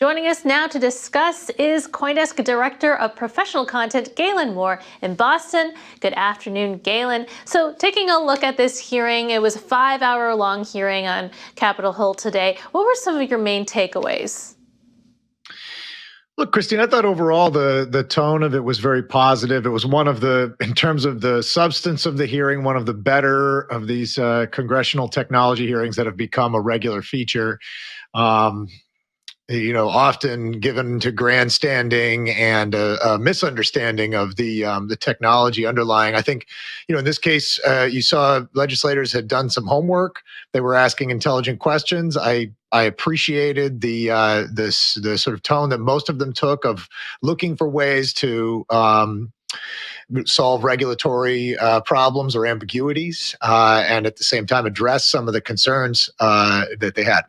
Joining us now to discuss is CoinDesk Director of Professional Content, Galen Moore in Boston. Good afternoon, Galen. So taking a look at this hearing, it was a 5-hour-long hearing on Capitol Hill today. What were some of your main takeaways? Look, Christine, I thought overall the tone of it was very positive. It was one of the, in terms of the substance of the hearing, one of the better of these congressional technology hearings that have become a regular feature. Often given to grandstanding and a misunderstanding of the technology underlying. I think, in this case, you saw legislators had done some homework. They were asking intelligent questions. I appreciated the sort of tone that most of them took of looking for ways to solve regulatory problems or ambiguities, and at the same time address some of the concerns that they had.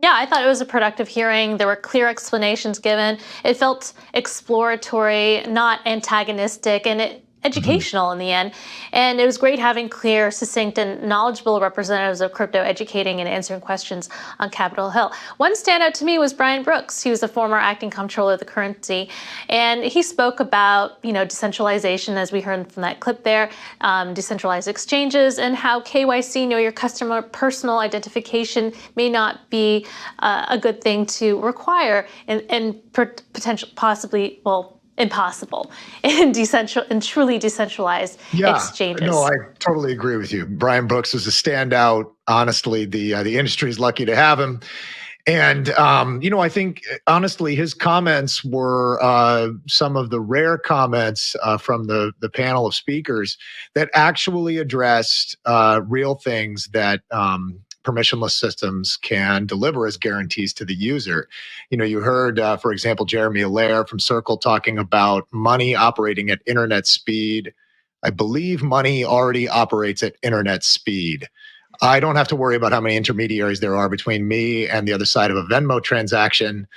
Yeah, I thought it was a productive hearing. There were clear explanations given. It felt exploratory, not antagonistic, and educational in the end. And it was great having clear, succinct, and knowledgeable representatives of crypto educating and answering questions on Capitol Hill. One standout to me was Brian Brooks. He was the former acting comptroller of the currency. And he spoke about, decentralization, as we heard from that clip there, decentralized exchanges, and how KYC, know your customer, personal identification may not be a good thing to require and potential, possibly, impossible in truly decentralized exchanges. No, I totally agree with you. Brian Brooks is a standout. Honestly, the industry is lucky to have him. And, I think, honestly, his comments were some of the rare comments from the panel of speakers that actually addressed real things that permissionless systems can deliver as guarantees to the user. You heard, for example, Jeremy Allaire from Circle talking about money operating at internet speed. I believe money already operates at internet speed. I don't have to worry about how many intermediaries there are between me and the other side of a Venmo transaction.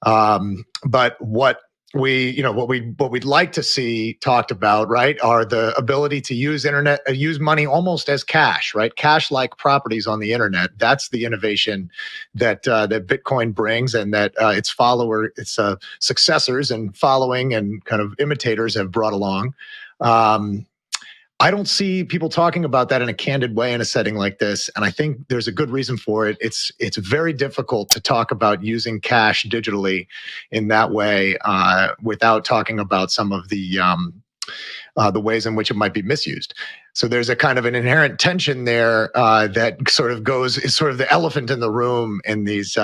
But what we'd like to see talked about, right, are the ability to use money almost as cash, right? Cash-like properties on the internet. That's the innovation that Bitcoin brings, and that its successors and following and kind of imitators have brought along. I don't see people talking about that in a candid way in a setting like this, and I think there's a good reason for it. It's very difficult to talk about using cash digitally in that way without talking about some of the ways in which it might be misused. So there's a kind of an inherent tension there that is sort of the elephant in the room in these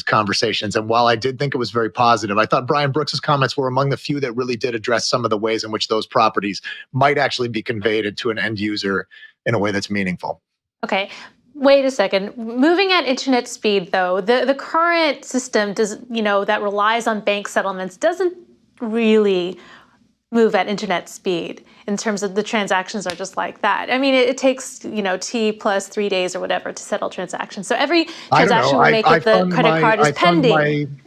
conversations. And while I did think it was very positive, I thought Brian Brooks's comments were among the few that really did address some of the ways in which those properties might actually be conveyed to an end user in a way that's meaningful. Okay. Wait a second. Moving at internet speed, though, the current system that relies on bank settlements doesn't really move at internet speed in terms of the transactions are just like that. I mean, it takes, T plus 3 days or whatever to settle transactions. So every transaction we make with the credit card is pending.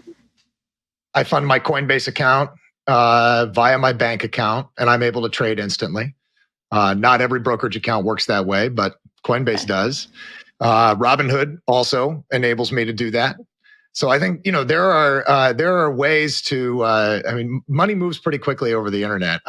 I fund my Coinbase account via my bank account, and I'm able to trade instantly. Not every brokerage account works that way, but Coinbase does. Robinhood also enables me to do that. So I think, there are ways to, money moves pretty quickly over the internet.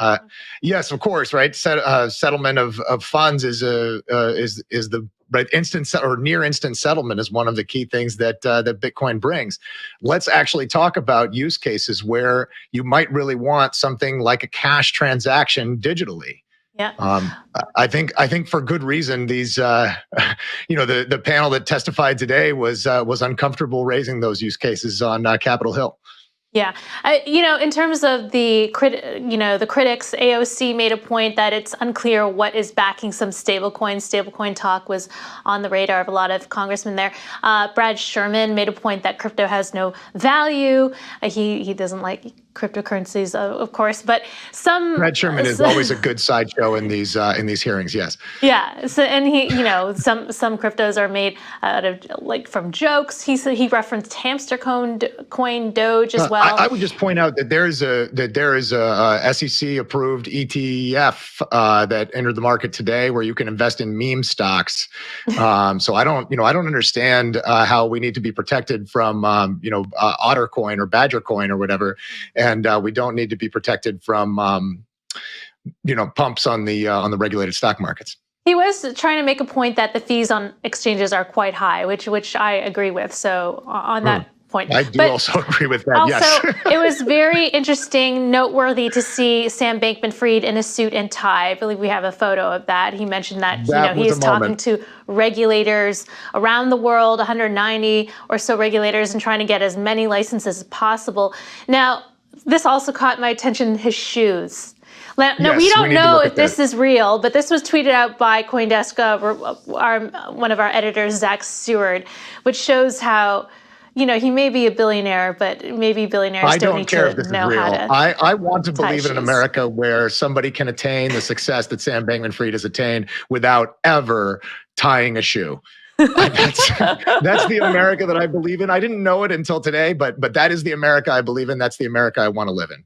Yes, of course, right? Settlement of funds is the right instant or near instant settlement is one of the key things that Bitcoin brings. Let's actually talk about use cases where you might really want something like a cash transaction digitally. Yeah. I think for good reason. These, the panel that testified today was uncomfortable raising those use cases on Capitol Hill. Yeah, in terms of the critics, AOC made a point that it's unclear what is backing some stablecoins. Stablecoin talk was on the radar of a lot of congressmen there. Brad Sherman made a point that crypto has no value. He doesn't like cryptocurrencies, of course, but some Brad Sherman is always a good sideshow in these hearings. Yes. Yeah. So, and he, some cryptos are made out of from jokes. He referenced hamster coin Doge as well. I would just point out that there is a SEC approved ETF that entered the market today where you can invest in meme stocks. So I don't understand how we need to be protected from Otter coin or Badger coin or whatever, and we don't need to be protected from pumps on the regulated stock markets. He was trying to make a point that the fees on exchanges are quite high, which I agree with. So on that point, I do also agree with that. Also, yes. It was very interesting, noteworthy to see Sam Bankman-Fried in a suit and tie. I believe we have a photo of that. He mentioned that he is talking to regulators around the world, 190 or so regulators, and trying to get as many licenses as possible. Now, this also caught my attention, his shoes. Now, we don't know if this is real, but this was tweeted out by CoinDesk, one of our editors, Zach Seward, which shows how, he may be a billionaire, but maybe billionaires don't need to know how to. I want to believe in an America where somebody can attain the success that Sam Bankman-Fried has attained without ever tying a shoe. That's the America that I believe in. I didn't know it until today, but that is the America I believe in. That's the America I want to live in.